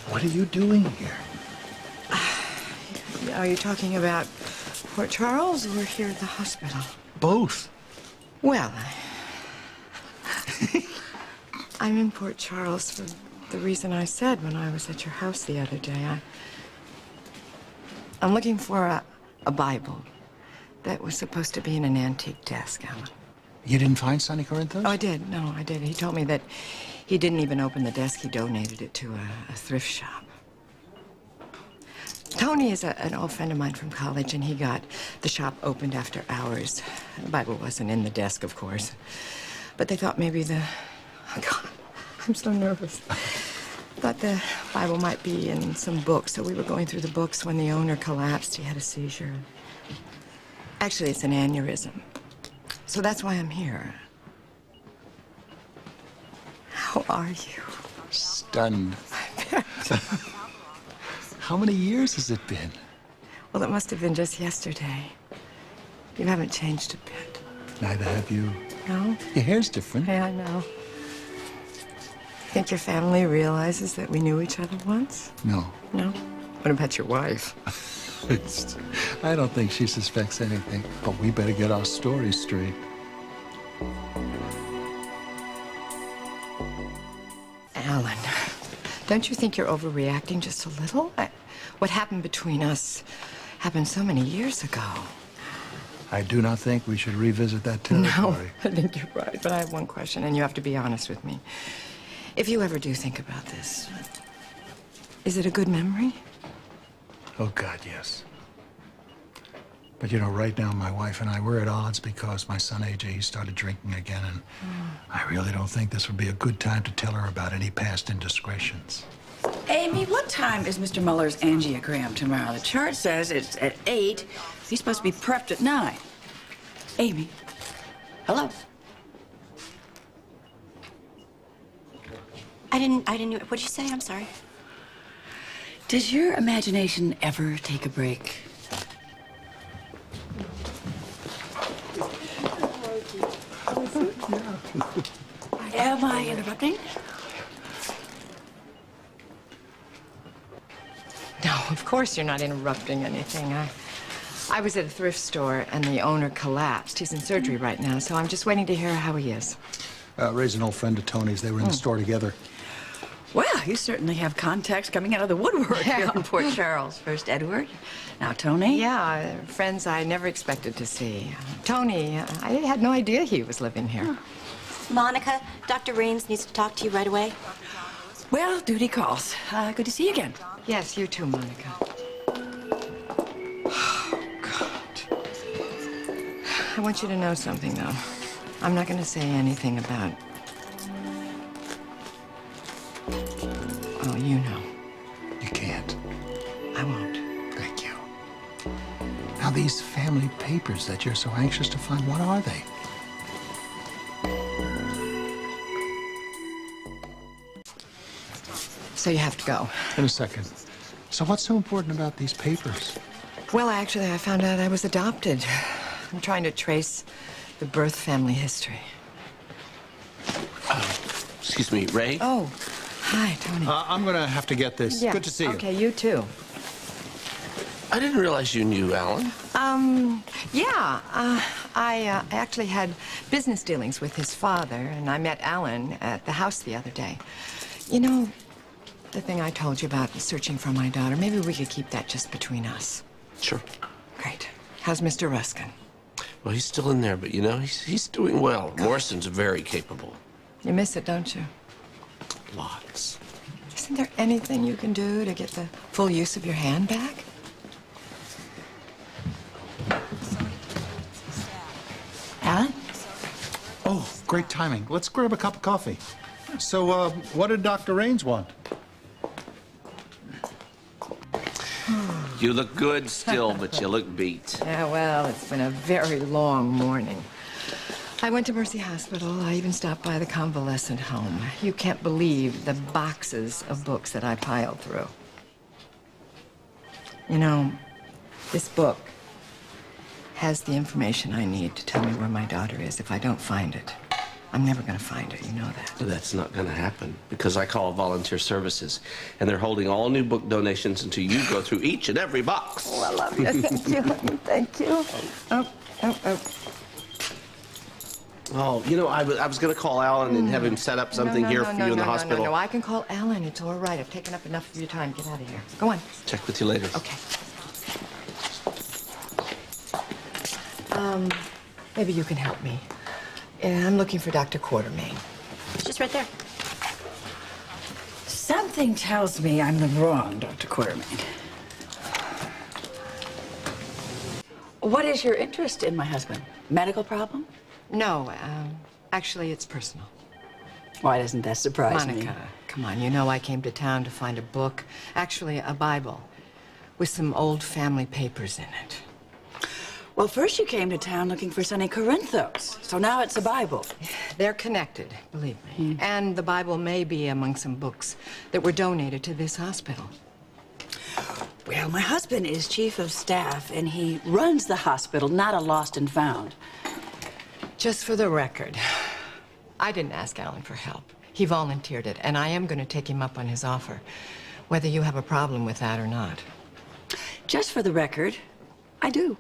What are you doing here? Are you talking about Port Charles or here at the hospital? Both. Well, I'm in Port Charles for the reason I said when I was at your house the other day. I'm looking for a Bible that was supposed to be in an antique desk, Alan. You didn't find Sonny Corinthos? Oh, I did. No, I did. He told me that he didn't even open the desk. He donated it to a thrift shop. Tony is an old friend of mine from college, and he got the shop opened after hours. The Bible wasn't in the desk, of course. But they thought maybe oh, God, I'm so nervous. Thought the Bible might be in some books, so we were going through the books when the owner collapsed. He had a seizure. Actually, it's an aneurysm. So that's why I'm here. How are you? Stunned. How many years has it been? Well, it must have been just yesterday. You haven't changed a bit. Neither have you. No? Your hair's different. Yeah, I know. Think your family realizes that we knew each other once? No. No? What about your wife? I don't think she suspects anything, but we better get our stories straight. Alan, don't you think you're overreacting just a little? What happened between us happened so many years ago. I do not think we should revisit that territory. No, I think you're right, but I have one question, and you have to be honest with me. If you ever do think about this, is it a good memory? Oh, God, yes. But, you know, right now, my wife and I, we're at odds because my son, AJ, he started drinking again, and I really don't think this would be a good time to tell her about any past indiscretions. Amy, what time is Mr. Muller's angiogram tomorrow? The chart says it's at 8. He's supposed to be prepped at 9. Amy, hello? I didn't, what'd you say? I'm sorry. Does your imagination ever take a break? Am I interrupting? No, of course you're not interrupting anything. I was at a thrift store, and the owner collapsed. He's in surgery right now, so I'm just waiting to hear how he is. Ray's an old friend of Tony's. They were in the store together. Well, you certainly have contacts coming out of the woodwork here in Port Charles. First Edward, now Tony. Yeah, friends I never expected to see. Tony, I had no idea he was living here. Monica, Dr. Raines needs to talk to you right away. Well, duty calls. Good to see you again. Yes, you too, Monica. Oh, God. I want you to know something, though. I'm not going to say anything about... Well, you know. You can't. I won't. Thank you. Now, these family papers that you're so anxious to find, what are they? So you have to go. In a second. So what's so important about these papers? Well, actually, I found out I was adopted. I'm trying to trace the birth family history. Excuse me, Ray? Oh, hi, Tony. I'm gonna have to get this. Yeah. Good to see you. Okay, you too. I didn't realize you knew Alan. Yeah. I actually had business dealings with his father, and I met Alan at the house the other day. You know, the thing I told you about searching for my daughter, maybe we could keep that just between us. Sure. Great. How's Mr. Ruskin? Well, he's still in there, but you know, he's doing well. Morrison's very capable. You miss it, don't you? Lots. Isn't there anything you can do to get the full use of your hand back? Alan? Oh, great timing. Let's grab a cup of coffee. So, what did Dr. Raines want? You look good still, but you look beat. Yeah, well, it's been a very long morning. I went to Mercy Hospital. I even stopped by the convalescent home. You can't believe the boxes of books that I piled through. You know, this book, has the information I need to tell me where my daughter is. If I don't find it, I'm never going to find her. You know that. But that's not going to happen because I call volunteer services, and they're holding all new book donations until you go through each and every box. Oh, I love you. Thank you. Thank you. Oh. Oh, you know, I was going to call Alan and have him set up something No, here no, for no, you in the no, hospital. No, I can call Alan. It's all right. I've taken up enough of your time. Get out of here. Go on. Check with you later. Okay. Maybe you can help me. I'm looking for Dr. Quartermain. It's just right there. Something tells me I'm the wrong Dr. Quartermain. What is your interest in my husband? Medical problem? No, actually, it's personal. Why doesn't that surprise me? Monica, come on. You know I came to town to find a book, actually a Bible, with some old family papers in it. Well, first you came to town looking for Sonny Corinthos, so now it's a Bible. They're connected, believe me. And the Bible may be among some books that were donated to this hospital. Well, my husband is chief of staff, and he runs the hospital, not a lost and found. Just for the record, I didn't ask Alan for help. He volunteered it, and I am going to take him up on his offer, whether you have a problem with that or not. Just for the record, I do.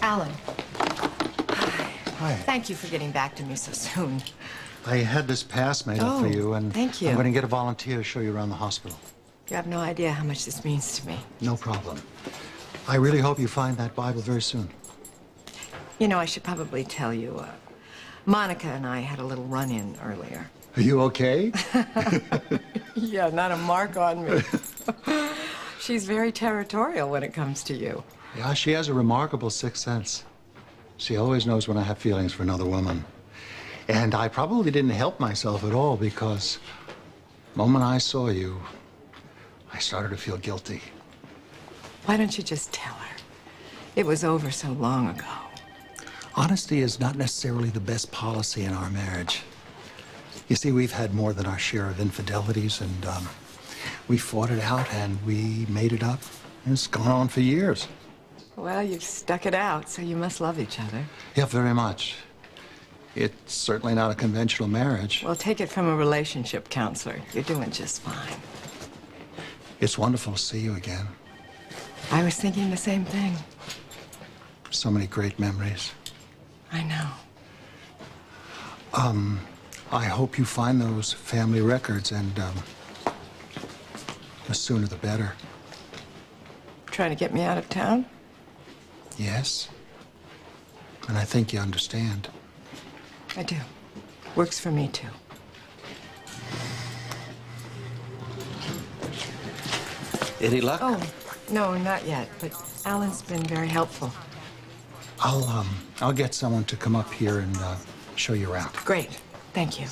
Alan, Hi. thank you for getting back to me so soon. I had this pass made up for Oh, you, and thank you. I'm going to get a volunteer to show you around the hospital. You have no idea how much this means to me. No problem. I really hope you find that Bible very soon. You know, I should probably tell you, Monica and I had a little run-in earlier. Are you okay? Yeah, not a mark on me. She's very territorial when it comes to you. Yeah, she has a remarkable sixth sense. She always knows when I have feelings for another woman. And I probably didn't help myself at all because the moment I saw you, I started to feel guilty. Why don't you just tell her? It was over so long ago. Honesty is not necessarily the best policy in our marriage. You see, we've had more than our share of infidelities, and we fought it out and we made it up. And it's gone on for years. Well, you've stuck it out, so you must love each other. Yeah, very much. It's certainly not a conventional marriage. Well, take it from a relationship counselor. You're doing just fine. It's wonderful to see you again. I was thinking the same thing. So many great memories. I know. I hope you find those family records, and the sooner the better. Trying to get me out of town? Yes? And I think you understand. I do. Works for me, too. Any luck? Oh, no, not yet. But Alan's been very helpful. I'll get someone to come up here and show you around. Great. Thank you.